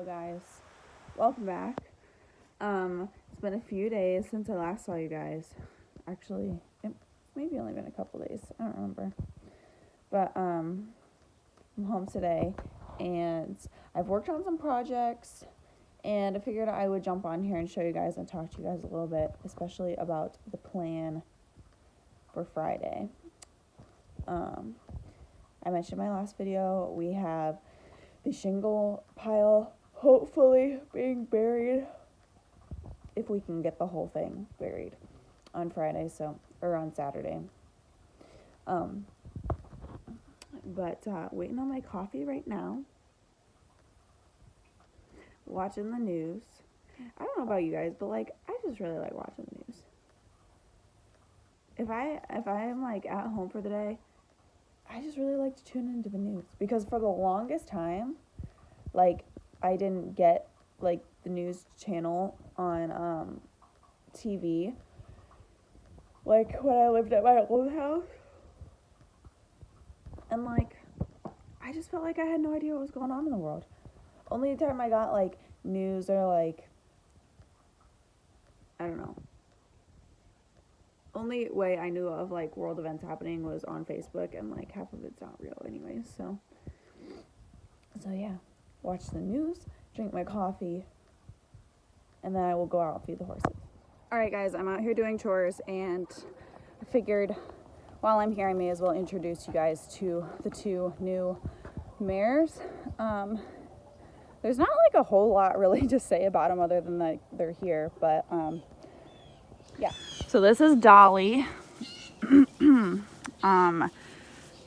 guys, welcome back. It's been a few days since I last saw you guys. Actually, it's maybe only been a couple days. I don't remember. But I'm home today, and I've worked on some projects, and I figured I would jump on here and show you guys and talk to you guys a little bit, especially about the plan for Friday. I mentioned in my last video, we have the shingle pile hopefully being buried, if we can get the whole thing buried on Friday, or on Saturday. But waiting on my coffee right now, watching the news. I don't know about you guys, but I just really like watching the news. If I am at home for the day, I just really like to tune into the news, because for the longest time, I didn't get the news channel on TV when I lived at my old house, and I just felt like I had no idea what was going on in the world. Only time I got news or I don't know. Only way I knew of world events happening was on Facebook, and half of it's not real anyways. So yeah, watch the news, drink my coffee, and then I will go out and feed the horses. Alright guys, I'm out here doing chores, and I figured while I'm here I may as well introduce you guys to the two new mares. There's not a whole lot really to say about them other than they're here, but yeah. So this is Dolly.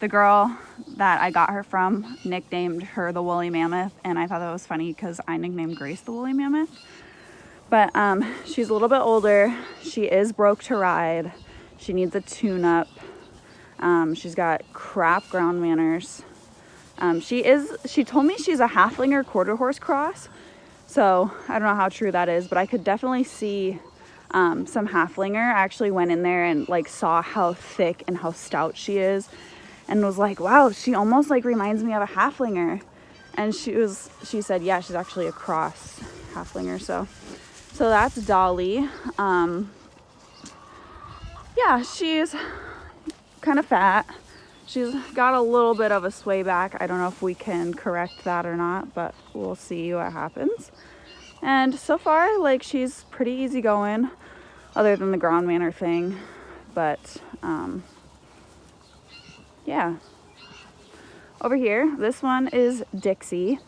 The girl that I got her from nicknamed her the Woolly Mammoth, and I thought that was funny because I nicknamed Grace the Woolly Mammoth. But she's a little bit older. She is broke to ride. She needs a tune-up. She's got crap ground manners. She told me she's a halflinger quarter horse cross, so I don't know how true that is, but I could definitely see some halflinger. I actually went in there and saw how thick and how stout she is, and was like, wow, she almost reminds me of a halflinger. And she said, yeah, she's actually a cross halflinger. So that's Dolly. Yeah, she's kind of fat. She's got a little bit of a sway back. I don't know if we can correct that or not, but we'll see what happens. And so far, she's pretty easygoing, other than the ground manner thing. But yeah. Over here, this one is Dixie.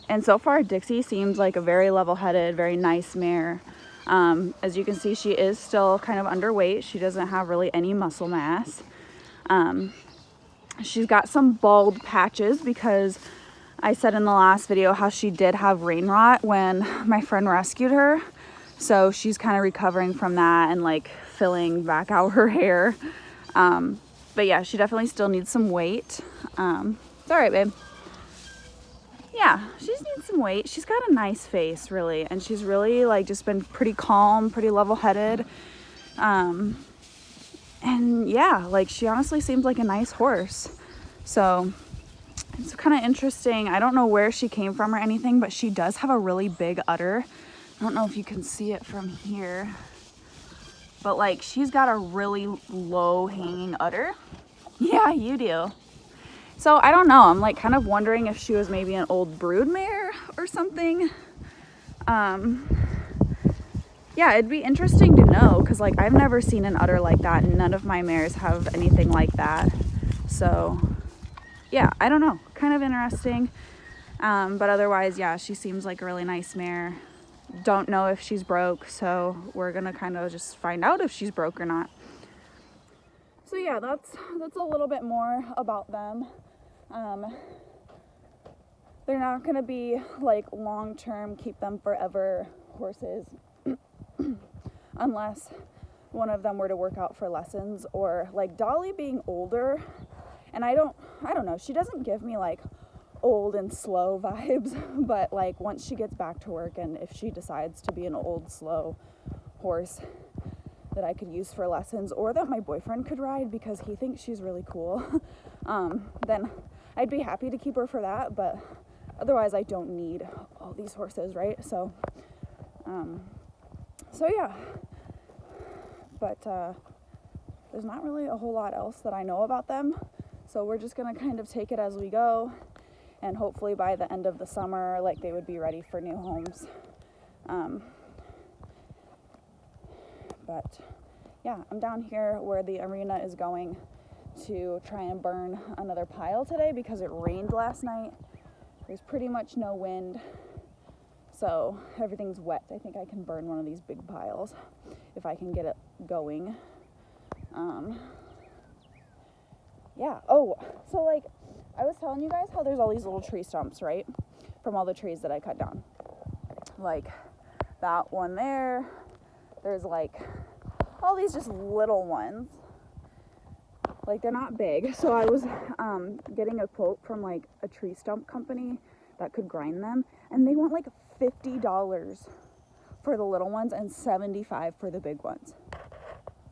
And so far, Dixie seems like a very level-headed, very nice mare. As you can see, she is still kind of underweight. She doesn't have really any muscle mass. She's got some bald patches because I said in the last video how she did have rain rot when my friend rescued her. So she's kind of recovering from that and filling back out her hair. But yeah, she definitely still needs some weight. It's all right, babe. Yeah, she just needs some weight. She's got a nice face, really. And she's really just been pretty calm, pretty level-headed. And yeah, she honestly seems like a nice horse. So it's kind of interesting. I don't know where she came from or anything, but she does have a really big udder. I don't know if you can see it from here, but she's got a really low hanging udder. Yeah, you do. So I don't know. I'm kind of wondering if she was maybe an old brood mare or something. Yeah, it'd be interesting to know, because I've never seen an udder like that, and none of my mares have anything like that. So yeah, I don't know, kind of interesting. But otherwise, yeah, she seems like a really nice mare. Don't know if she's broke, so we're gonna kind of just find out if she's broke or not. So yeah, that's a little bit more about them. They're not gonna be long-term, keep them forever horses, unless one of them were to work out for lessons, or Dolly being older. And I don't know, she doesn't give me old and slow vibes, but once she gets back to work, and if she decides to be an old slow horse that I could use for lessons, or that my boyfriend could ride because he thinks she's really cool, then I'd be happy to keep her for that. But Otherwise, I don't need all these horses, right? So yeah. But there's not really a whole lot else that I know about them. So we're just going to kind of take it as we go. And hopefully by the end of the summer, like, they would be ready for new homes. But yeah, I'm down here where the arena is going to try and burn another pile today because it rained last night. There's pretty much no wind, so everything's wet. I think I can burn one of these big piles if I can get it going. Yeah. Oh, so like I was telling you guys how there's all these little tree stumps, right? From all the trees that I cut down. Like that one there. There's like all these just little ones. Like, they're not big. So I was getting a quote from like a tree stump company that could grind them, and they want like $50 for the little ones and $75 for the big ones,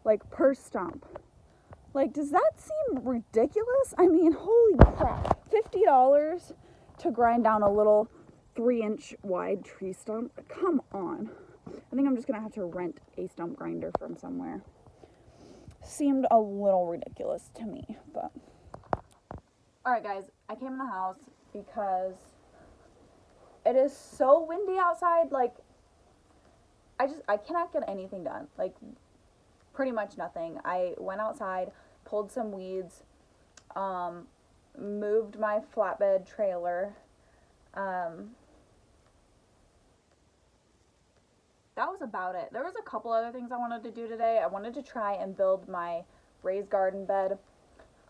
like per stump. Like, does that seem ridiculous? I mean, holy crap, $50 to grind down a little 3-inch wide tree stump? Come on. I think I'm just gonna have to rent a stump grinder from somewhere. Seemed a little ridiculous to me, but alright guys, I came in the house because it is so windy outside. Like, I cannot get anything done, like pretty much nothing. I went outside, pulled some weeds, moved my flatbed trailer, that was about it. There was a couple other things I wanted to do today. I wanted to try and build my raised garden bed.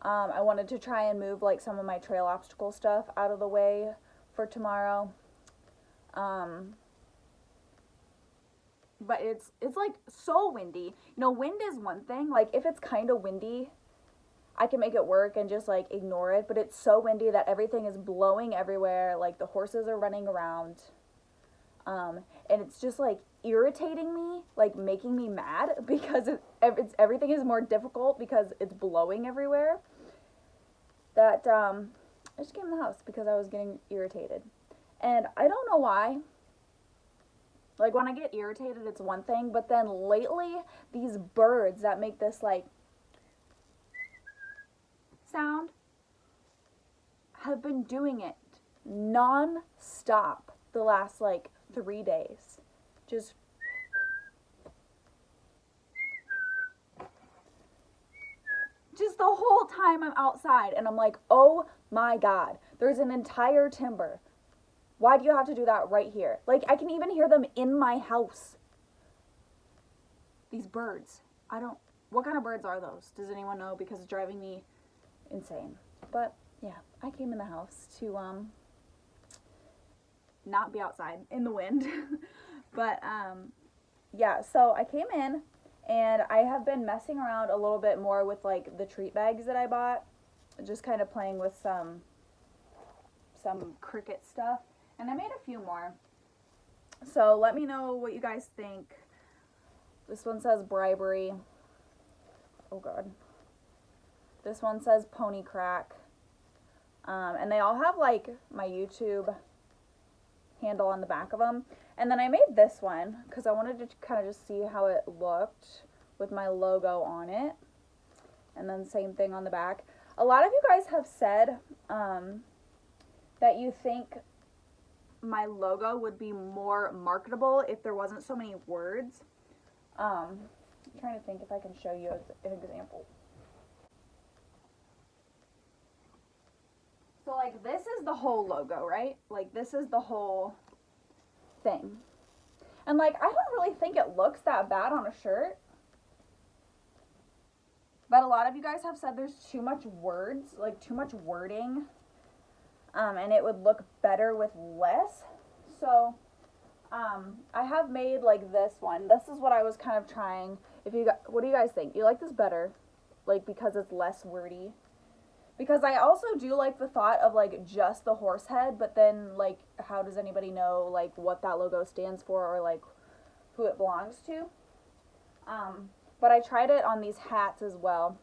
I wanted to try and move like some of my trail obstacle stuff out of the way for tomorrow. But it's like so windy. You know, wind is one thing. Like, if it's kind of windy, I can make it work and just like ignore it. But it's so windy that everything is blowing everywhere. Like, the horses are running around. And it's just like irritating me, like making me mad because everything is more difficult because it's blowing everywhere. That I just came in the house because I was getting irritated, and I don't know why. Like, when I get irritated, it's one thing, but then lately these birds that make this like sound have been doing it non-stop the last like 3 days. Just the whole time I'm outside, and I'm like, oh my god, there's an entire timber. Why do you have to do that right here? Like, I can even hear them in my house. These birds. What kind of birds are those? Does anyone know? Because it's driving me insane. But yeah, I came in the house to not be outside in the wind. But yeah, so I came in, and I have been messing around a little bit more with like the treat bags that I bought, just kind of playing with some cricket stuff, and I made a few more. So let me know what you guys think. This one says bribery. Oh god. This one says pony crack. And they all have like my YouTube handle on the back of them. And then I made this one because I wanted to kind of just see how it looked with my logo on it. And then same thing on the back. A lot of you guys have said that you think my logo would be more marketable if there wasn't so many words. I'm trying to think if I can show you an example. So like, this is the whole logo, right? Like, this is the whole thing. And like, I don't really think it looks that bad on a shirt. But a lot of you guys have said there's too much words, like too much wording. And it would look better with less. So I have made like this one. This is what I was kind of trying. What do you guys think? You like this better? Like, because it's less wordy? Because I also do like the thought of like just the horse head, but then like, how does anybody know like what that logo stands for or like who it belongs to? But I tried it on these hats as well.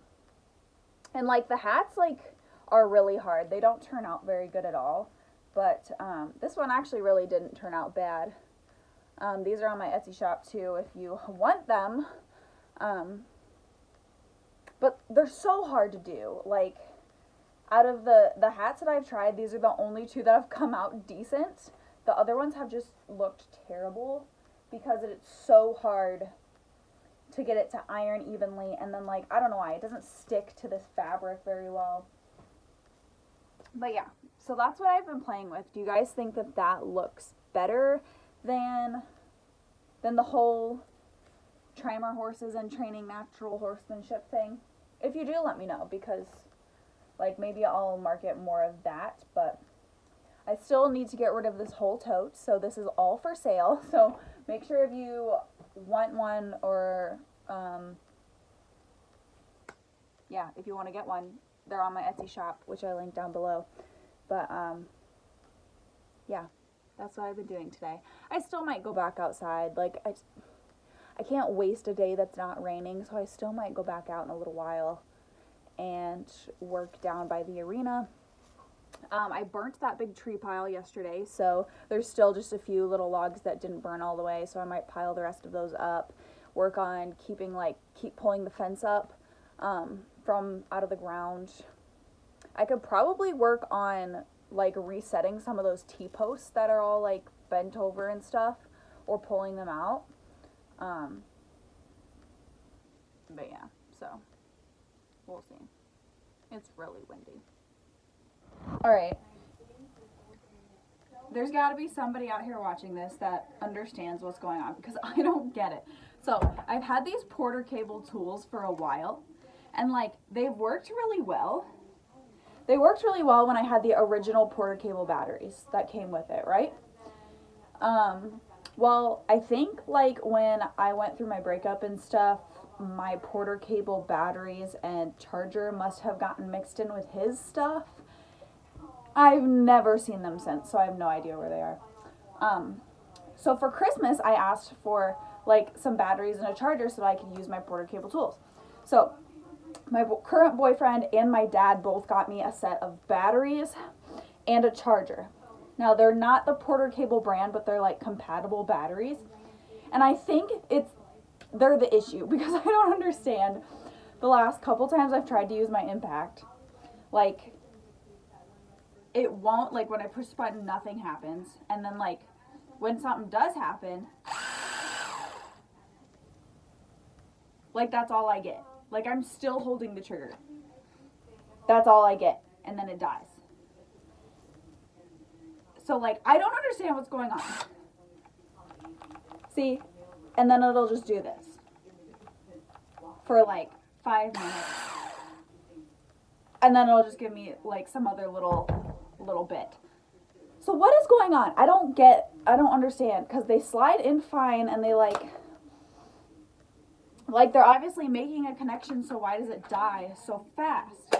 And like, the hats like are really hard. They don't turn out very good at all. But this one actually really didn't turn out bad. These are on my Etsy shop too if you want them. But they're so hard to do. Like, out of the hats that I've tried, these are the only two that have come out decent. The other ones have just looked terrible because it's so hard to get it to iron evenly, and then, like, I don't know why, it doesn't stick to this fabric very well. But yeah, so that's what I've been playing with. Do you guys think that that looks better than the whole Trimer horses and training natural horsemanship thing? If you do, let me know, because, like, maybe I'll market more of that, but I still need to get rid of this whole tote, so this is all for sale. So make sure if you want one, or yeah, if you want to get one, they're on my Etsy shop, which I linked down below. But yeah, that's what I've been doing today. I still might go back outside. Like, I can't waste a day that's not raining, so I still might go back out in a little while and work down by the arena. I burnt that big tree pile yesterday, so there's still just a few little logs that didn't burn all the way, so I might pile the rest of those up, work on keep pulling the fence up from out of the ground. I could probably work on, like, resetting some of those T-posts that are all, like, bent over and stuff, or pulling them out. But yeah, so we'll see. It's really windy. Alright, there's got to be somebody out here watching this that understands what's going on, because I don't get it. So, I've had these Porter cable tools for a while, and, like, they've worked really well. They worked really well when I had the original Porter cable batteries that came with it, right? Well, I think, like, when I went through my breakup and stuff, my Porter cable batteries and charger must have gotten mixed in with his stuff. I've never seen them since, so I have no idea where they are. So for Christmas, I asked for, like, some batteries and a charger so that I could use my Porter cable tools. So my current boyfriend and my dad both got me a set of batteries and a charger. Now, they're not the Porter cable brand, but they're, like, compatible batteries. And I think they're the issue, because I don't understand. The last couple times I've tried to use my Impact, like, it won't, like, when I push the button, nothing happens. And then, like, when something does happen, like, that's all I get. Like, I'm still holding the trigger. That's all I get. And then it dies. So, like, I don't understand what's going on. See? And then it'll just do this for, like, 5 minutes. And then it'll just give me, like, some other little bit. So what is going on? I don't understand, because they slide in fine, and they, like, they're obviously making a connection, so why does it die so fast?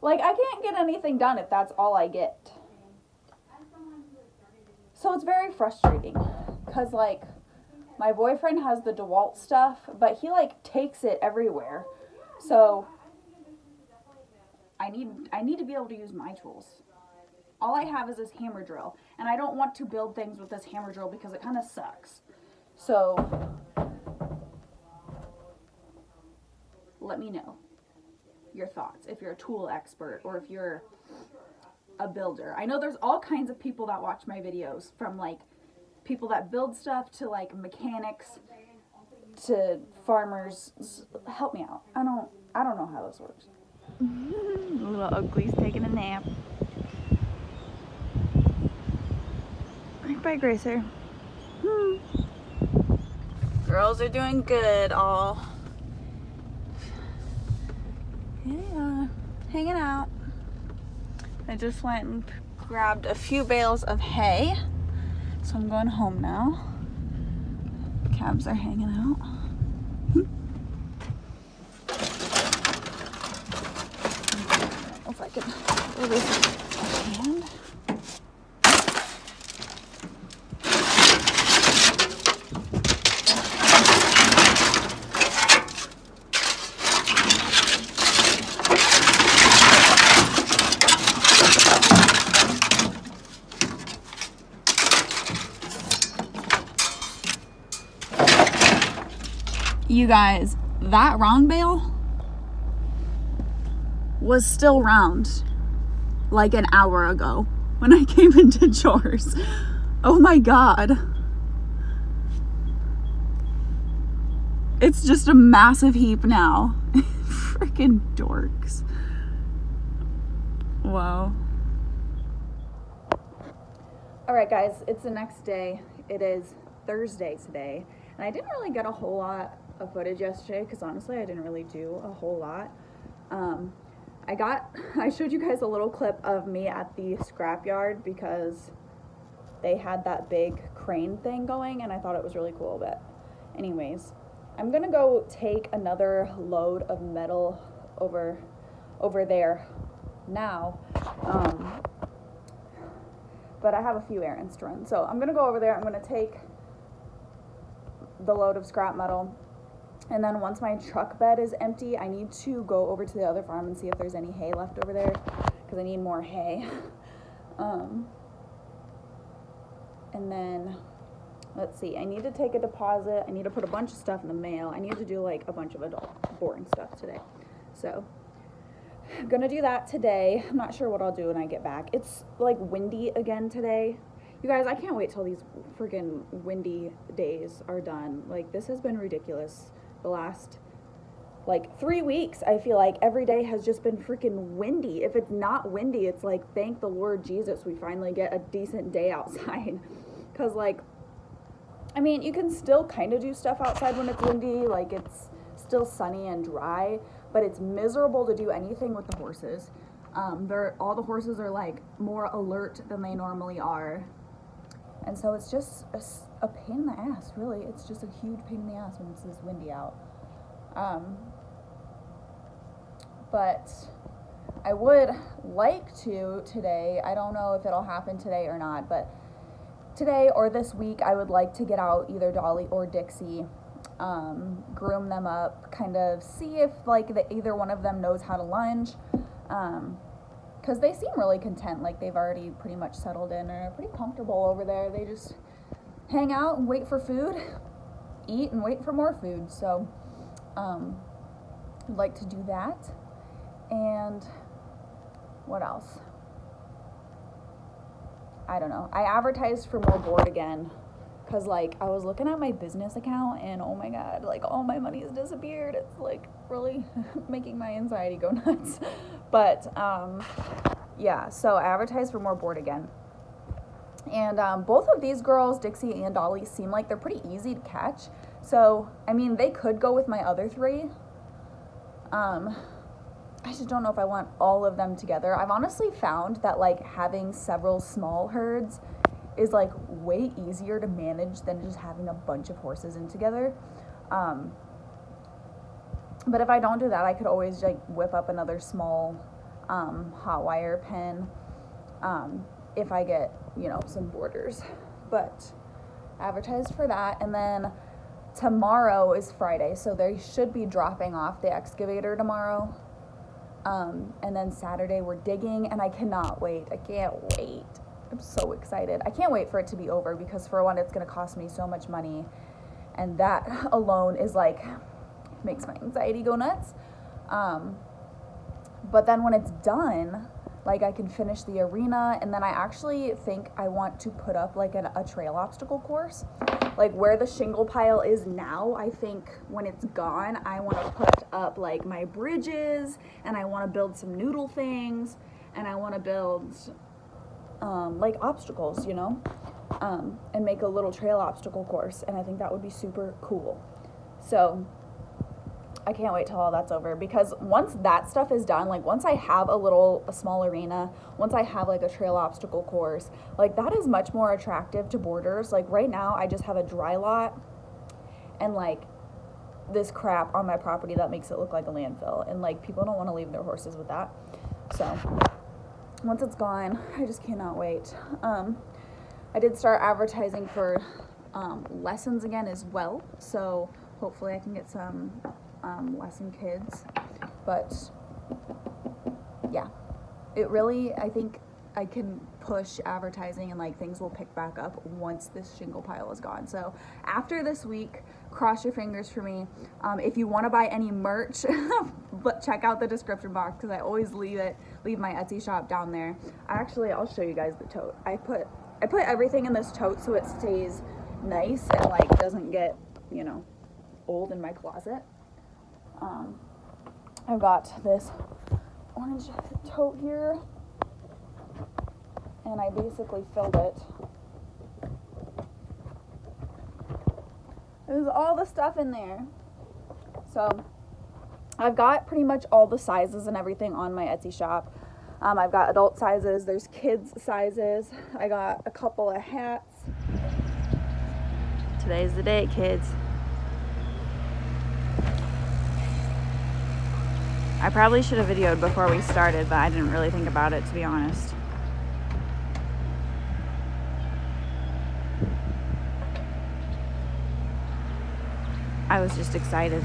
Like, I can't get anything done if that's all I get. So it's very frustrating, because, like, my boyfriend has the DeWalt stuff, but he, like, takes it everywhere. So I need to be able to use my tools. All I have is this hammer drill, and I don't want to build things with this hammer drill because it kind of sucks. So let me know your thoughts if you're a tool expert or if you're a builder. I know there's all kinds of people that watch my videos, from, like, people that build stuff to, like, mechanics to farmers. Help me out. I don't know how this works. Little Oakley's taking a nap. Bye, Gracer. Girls are doing good, all. Yeah, hanging out. I just went and grabbed a few bales of hay, so I'm going home now. The calves are hanging out. If I could release my hand. You guys, that round bale was still round like an hour ago when I came into chores. Oh my God. It's just a massive heap now. Freaking dorks. Wow. All right, guys, it's the next day. It is Thursday today, and I didn't really get a whole lot of footage yesterday because honestly, I didn't really do a whole lot. I showed you guys a little clip of me at the scrapyard because they had that big crane thing going, and I thought it was really cool. But anyways, I'm gonna go take another load of metal over there now. But I have a few errands to run. So I'm gonna go over there, I'm gonna take the load of scrap metal, and then once my truck bed is empty, I need to go over to the other farm and see if there's any hay left over there, because I need more hay. And then, let's see, I need to take a deposit, I need to put a bunch of stuff in the mail, I need to do like a bunch of adult boring stuff today. So I'm gonna do that today. I'm not sure what I'll do when I get back. It's like windy again today. You guys, I can't wait till these freaking windy days are done. Like, this has been ridiculous. The last like 3 weeks, I feel like every day has just been freaking windy. If it's not windy, it's like, thank the Lord Jesus, we finally get a decent day outside. Because like, I mean, you can still kind of do stuff outside when it's windy. Like, it's still sunny and dry, but it's miserable to do anything with the horses. All the horses are like more alert than they normally are. And so it's just a pain in the ass, really. It's just a huge pain in the ass when it's this windy out. But I would like to today, I don't know if it'll happen today or not, but today or this week, I would like to get out either Dolly or Dixie, groom them up, kind of see if like either one of them knows how to lunge, because they seem really content, like they've already pretty much settled in and are pretty comfortable over there. They just hang out and wait for food, eat and wait for more food. So I'd like to do that. And what else? I don't know. I advertised for more board again because like I was looking at my business account and oh my God, like all my money has disappeared. It's like really making my anxiety go nuts. But yeah, so I advertised for more board again. And both of these girls, Dixie and Dolly, seem like they're pretty easy to catch. So, I mean, they could go with my other three. I just don't know if I want all of them together. I've honestly found that like having several small herds is like way easier to manage than just having a bunch of horses in together. But if I don't do that, I could always like whip up another small hot wire pen if I get, you know, some boarders. But advertised for that. And then tomorrow is Friday, so they should be dropping off the excavator tomorrow. And then Saturday we're digging, and I cannot wait. I can't wait. I'm so excited. I can't wait for it to be over because for one, it's going to cost me so much money. And that alone is like, makes my anxiety go nuts. But then when it's done, like I can finish the arena, and then I actually think I want to put up like a trail obstacle course. Like where the shingle pile is now, I think when it's gone, I want to put up like my bridges, and I want to build some noodle things, and I want to build like obstacles, you know, and make a little trail obstacle course, and I think that would be super cool. So I can't wait till all that's over, because once that stuff is done, like once I have a small arena, once I have like a trail obstacle course, like that is much more attractive to boarders. Like right now I just have a dry lot and like this crap on my property that makes it look like a landfill, and like people don't want to leave their horses with that. So once it's gone, I just cannot wait. I did start advertising for lessons again as well, so hopefully I can get some lesson kids. But yeah, it really, I think I can push advertising and like things will pick back up once this shingle pile is gone. So after this week, cross your fingers for me. If you want to buy any merch, but check out the description box because I always leave my Etsy shop down there. I'll show you guys the tote. I put everything in this tote so it stays nice and like doesn't get, you know, old in my closet. I've got this orange tote here, and I basically filled it. There's all the stuff in there. So I've got pretty much all the sizes and everything on my Etsy shop. I've got adult sizes, there's kids sizes. I got a couple of hats. Today's the day, kids. I probably should have videoed before we started, but I didn't really think about it, to be honest. I was just excited.